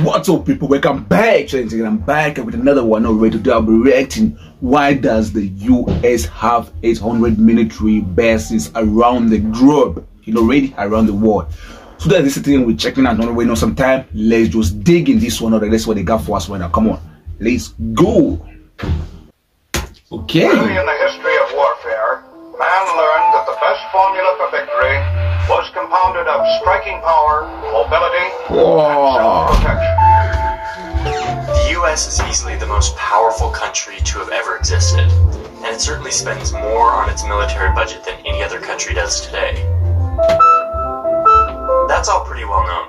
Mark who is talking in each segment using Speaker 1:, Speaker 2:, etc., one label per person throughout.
Speaker 1: What's up, people? Welcome back. I'm back with another one already. Today I'll be reacting. Why does the US have 800 military bases around the globe? Already around the world. So that's this thing we're checking out. Don't wait no some time. Let's just dig in this one. Or that's what they got for us right now. Come on, let's go. Okay.
Speaker 2: Early in the history of warfare, man learned that the best formula for victory was compounded of striking power, mobility, and self-protection.
Speaker 3: The U.S. is easily the most powerful country to have ever existed, and it certainly spends more on its military budget than any other country does today. That's all pretty well known,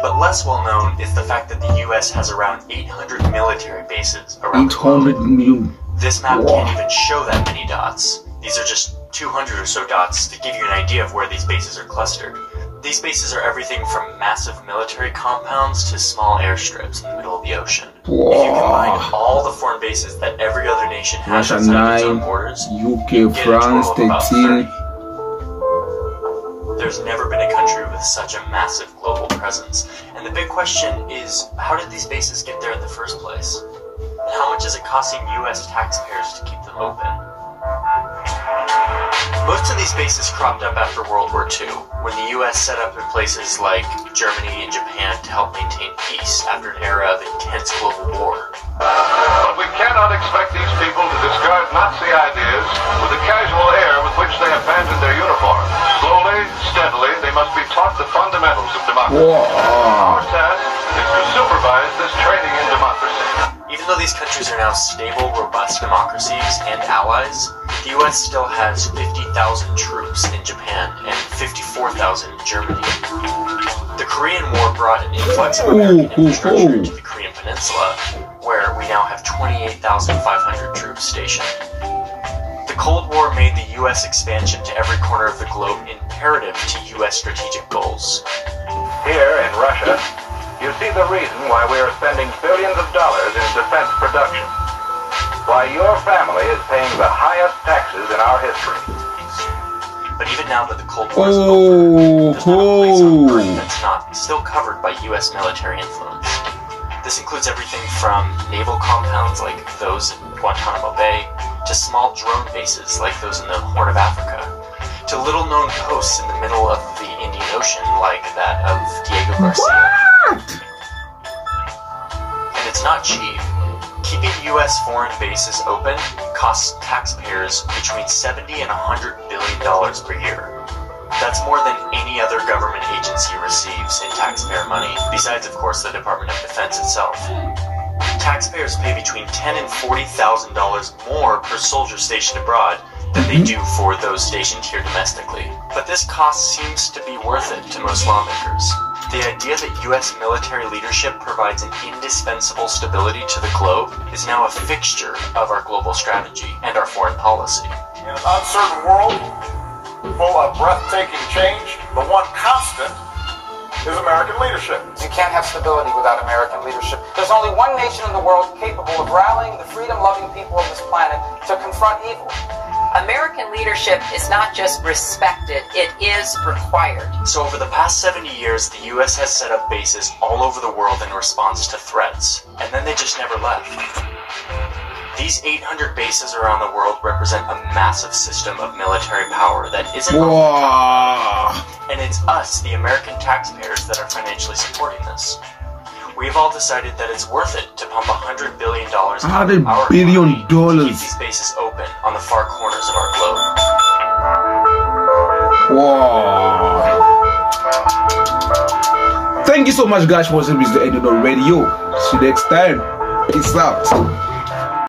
Speaker 3: but less well known is the fact that the U.S. has around 800 military bases around the globe.
Speaker 1: 800 million.
Speaker 3: This map can't even show that many dots. These are just 200 or so dots to give you an idea of where these bases are clustered. These bases are everything from massive military compounds to small airstrips in the middle of the ocean. If you combine all the foreign bases that every other nation has
Speaker 1: Russia
Speaker 3: outside its
Speaker 1: 9,
Speaker 3: own borders,
Speaker 1: UK, France 13.
Speaker 3: There's never been a country with such a massive global presence. And the big question is, how did these bases get there in the first place? And how much is it costing US taxpayers to keep them open? Most of these bases cropped up after World War II, when the US set up in places like Germany and Japan to help maintain peace after an era of intense global war.
Speaker 2: But we cannot expect these people to discard Nazi ideas with the casual air with which they abandon their uniforms. Slowly, steadily, they must be taught the fundamentals of democracy. Our task is to supervise this training in democracy.
Speaker 3: Even though these countries are now stable, robust democracies and allies, the US still has 50,000 troops in Japan and 54,000 in Germany. The Korean War brought an influx of American infrastructure to the Korean Peninsula, where we now have 28,500 troops stationed. The Cold War made the US expansion to every corner of the globe imperative to US strategic goals.
Speaker 2: Here in Russia, you see the reason why we are spending billions of dollars in defense production. Why your family is paying the highest taxes in our history.
Speaker 3: But even now that the Cold War is over, there's not a place on Earth that's not still covered by US military influence. This includes everything from naval compounds like those in Guantanamo Bay, to small drone bases like those in the Horn of Africa, to little-known posts in the middle of the Indian Ocean like that of Diego Garcia. And it's not cheap. Keeping US foreign bases open costs taxpayers between $70 and $100 billion per year. That's more than any other government agency receives in taxpayer money, besides, of course, the Department of Defense itself. Taxpayers pay between $10,000 and $40,000 more per soldier stationed abroad than they do for those stationed here domestically. But this cost seems to be worth it to most lawmakers. The idea that US military leadership provides an indispensable stability to the globe is now a fixture of our global strategy and our foreign policy.
Speaker 4: In an uncertain world, full of breathtaking change, the one constant is American leadership.
Speaker 5: You can't have stability without American leadership. There's only one nation in the world capable of rallying the freedom-loving people of this planet to confront evil.
Speaker 6: American leadership is not just respected, it is required.
Speaker 3: So over the past 70 years, the US has set up bases all over the world in response to threats, and then they just never left. These 800 bases around the world represent a massive system of military power that isn't and it's us, the American taxpayers, that are financially supporting this. We've all decided that it's worth it to pump $100 billion into our economy to keep these bases open on the far corners of our globe.
Speaker 1: Thank you so much, guys, for watching. This is the end of the radio. See you next time. Peace out.